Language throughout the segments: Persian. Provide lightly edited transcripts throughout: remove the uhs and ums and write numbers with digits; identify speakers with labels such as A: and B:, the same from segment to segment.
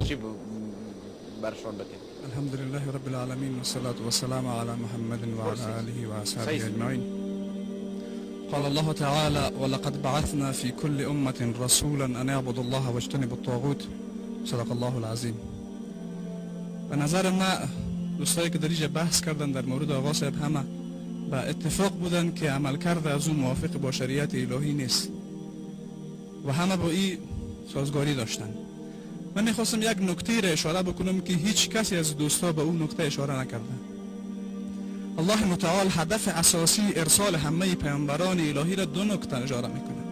A: چی برشان بکنیم؟
B: الحمد لله رب العالمين والصلاة والسلام على محمد وعلى آله وأصحابه أجمعين. قال الله تعالى: ولقد بعثنا في كل أمة رسولا أن اعبدوا الله واجتنبوا الطاغوت. صدق الله العظیم. به نظر من دوستایی که در اینجا بحث کردن در مورد آقا صاحب همه به اتفاق بودن که عملکرد از اون موافق با شریعت الهی نیست و همه با این سازگاری داشتن. من میخواستم یک نکته را اشاره بکنم که هیچ کسی از دوستا به اون نکته اشاره نکرده. الله متعال هدف اساسی ارسال همه پیامبران الهی را دو نکته اشاره میکنه.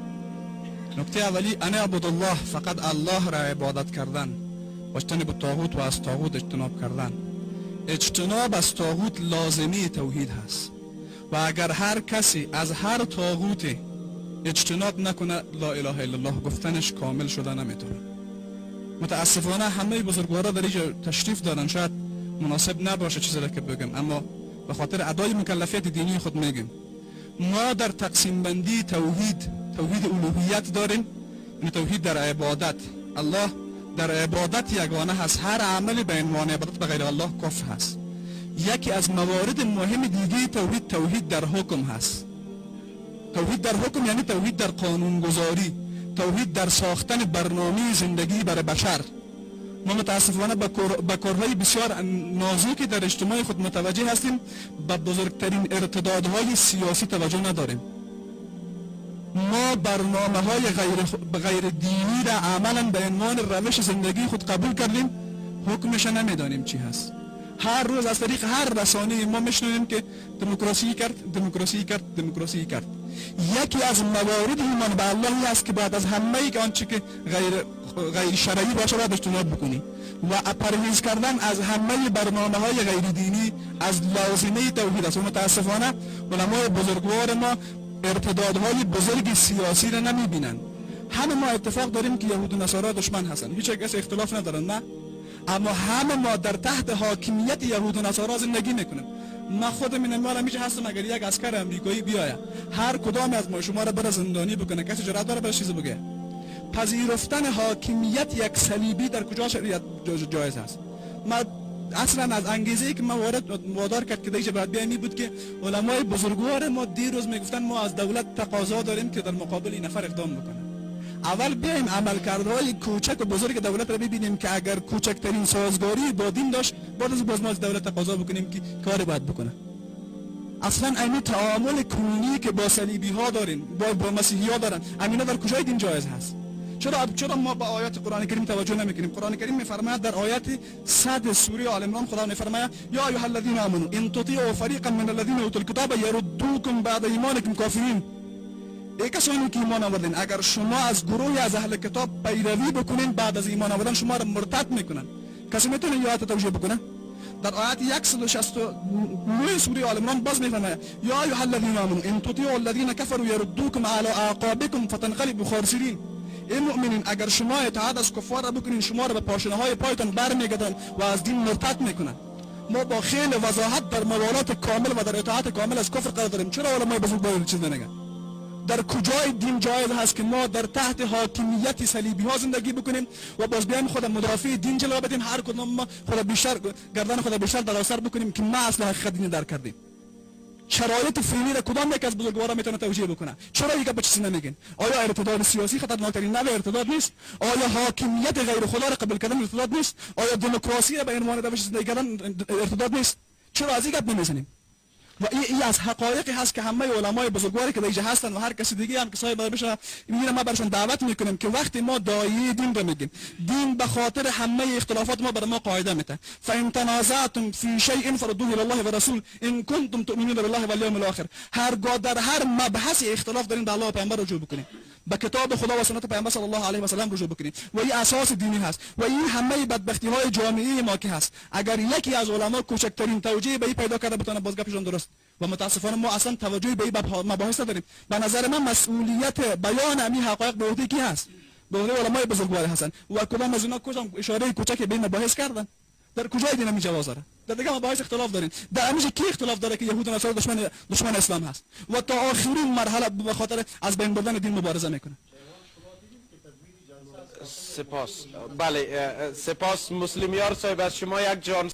B: نکته اولی ان اعبد الله، فقط الله را عبادت کردن، و اجتنب الطاغوت، و از طاغوت اجتناب کردن. اجتناب از طاغوت لازمی توحید هست و اگر هر کسی از هر طاغوتی اجتناب نکنه لا اله الا الله گفتنش کامل شده نمیتونه. متاسفانه همه بزرگوارا در اینجا تشریف دارن، شاید مناسب نباشه چیزی را که بگم، اما به خاطر ادای مکلفیت دینی خود میگم. ما در تقسیم بندی توحید الوهیت داریم، این توحید در عبادت. الله در عبادت یگانه هست، هر عملی به عنوان عبادت به غیر الله کفر هست. یکی از موارد مهم دیگه توحید در حکم هست. توحید در حکم یعنی توحید در قانونگذاری، توحید در ساختن برنامه زندگی برای بشر. ما متاسفانه به کارهای بسیار نازکی در اجتماع خود متوجه هستیم، به بزرگترین ارتدادهای سیاسی توجه نداریم. ما برنامه های غیر دینی را عملا به عنوان روش زندگی خود قبول کردیم، حکمش نمیدانیم چی هست. هر روز از طریق هر رسانه ما میشنویم که دموکراسی کرد. یکی از موارد ایمان به الله است که بعد از همه آنچه که غیر شرعی باشه باید اجتناب بکنی و پرهیز کردن از همه برنامه های غیر دینی از لازمه توحید است. و متاسفانه علمای بزرگوار ما ارتدادهای بزرگ سیاسی را نمیبینن. همه ما اتفاق داریم که یهود و نصارا دشمن هستن، هیچ کس اختلاف ندارن، نه، اما همه ما در تحت حاکمیت یهود و نصارا زندگی میکنیم. من خودم این اموال همیشه هستم اگر یک عسکر امریکایی بیاید هر کدام از ما شما را بر زندانی بکنه، کسی جرأت داره بر چیزی بگه؟ پذیرفتن حاکمیت یک صلیبی در کجا شریعت جایز است؟ ما اصلا از انگیزه‌ای که ما وادار کرد که دیگه بعد بیایم بود که علمای بزرگوار ما دیروز میگفتن ما از دولت تقاضا داریم که در مقابل این نفر اقدام بکنه. اول بیایم عملکردهای کوچک و بزرگ دولت را ببینیم که اگر کوچکترین سازگاری با دین داشت باز ما از دولت تقاضا بکنیم که کار باید بکنه. اصلا این تعامل کنونی که با صلیبی ها دارین، با مسیحی ها دارن، امینا در کجای دین جایز هست؟ چرا ما با آیات قرآن کریم توجه نمیکنیم؟ قرآن کریم میفرماید در آیات 100 سوره آل عمران خدا میفرماید یا ایها الذین آمنوا ان تطیعوا فریقا من الذین اوتوا الکتاب یردوکم بعد ایمانکم کافرین. ای کسانی که ایمان آوردین اگر شما از گروهی از اهل کتاب پیروی بکنین بعد از ایمان آوردن شما را مرتد میکنن. کسی میتونه این آیات توجیه بکنه؟ در آیات 169 سوره آل عمران باز میفرماید یا ایها الذین آمنوا ان تطیعوا الذین کفروا یردوکم علی اعقابکم فتنقلبوا خاسرین. ای مؤمنین اگر شما اطاعت از کفار را بکنین شما را به پاشنه های پایتان برمیگردن و از دین مرتد میکنن. ما با خیلی وضاحت در موالات کامل و در اطاعت کامل از کفر قرار داریم. چرا علمای بزرگ چیز نمیگن؟ در کجای دین جایز هست که ما در تحت حاکمیت صلیبی ها زندگی بکنیم و باز بیایم خود مدافع دین جلوه بدیم، هر کدوم ما گردن خود بیشتر در اثر بکنیم که ما اصل حقیقت دین درک کردیم؟ شرایط فعلی را کدام یک از بزرگوارا میتونه توجیه بکنه؟ چرا یک به چیزی نمیگن؟ آیا ارتداد سیاسی خطرناکترین نوع ارتداد نیست؟ آیا حاکمیت غیر خدا را قبول کردن ارتداد نیست؟ آیا دموکراسی را به عنوان روش زندگی کردن ارتداد نیست؟ چرا از این گپ نمیزنیم؟ و این از حقایقی هست که همه علمای بزرگواری که دیگه هستن و هر کسی دیگه هم که صاحب بشه میگن ما برشون دعوت میکنیم که وقتی ما دایه دین رو میگیم، دین به خاطر همه اختلافات ما برای ما قاعده میده. فان تنازعتم فی شیء فردوه الی الله و رسول ان کنتم تؤمنون بالله والیوم الاخر. هرگاه در هر مبحث اختلاف دارین به الله و پیامبر رجوع بکنید، به کتاب خدا و سنت پیامبر صلی الله علیه و سلم رجوع بکنید و این اساس دینی هست. و این همه بدبختی های جامعه ما که هست، اگر یکی از علما کوچکترین توجیه به این پیدا کرده بتونه بازگپشون درست و متاسفانه ما اصلا توجهی به این مباحث نداریم. به نظر من مسئولیت بیان همین حقایق به عهده کی هست؟ به عهده علمای بزرگوار هستن. و کدام از اینا کدام اشاره کوچکی به این مباحث کردن؟ در کجای دین می جواز داره؟ در دیگه مباحث اختلاف دارین. در همیشه کی اختلاف داره که یهود و نصارا دشمن اسلام هست و تا آخرین مرحله به خاطر از بین بردن دین مبارزه میکنه.
A: سپاس. بله سپاس مسلمیار صاحب، از شما یک جان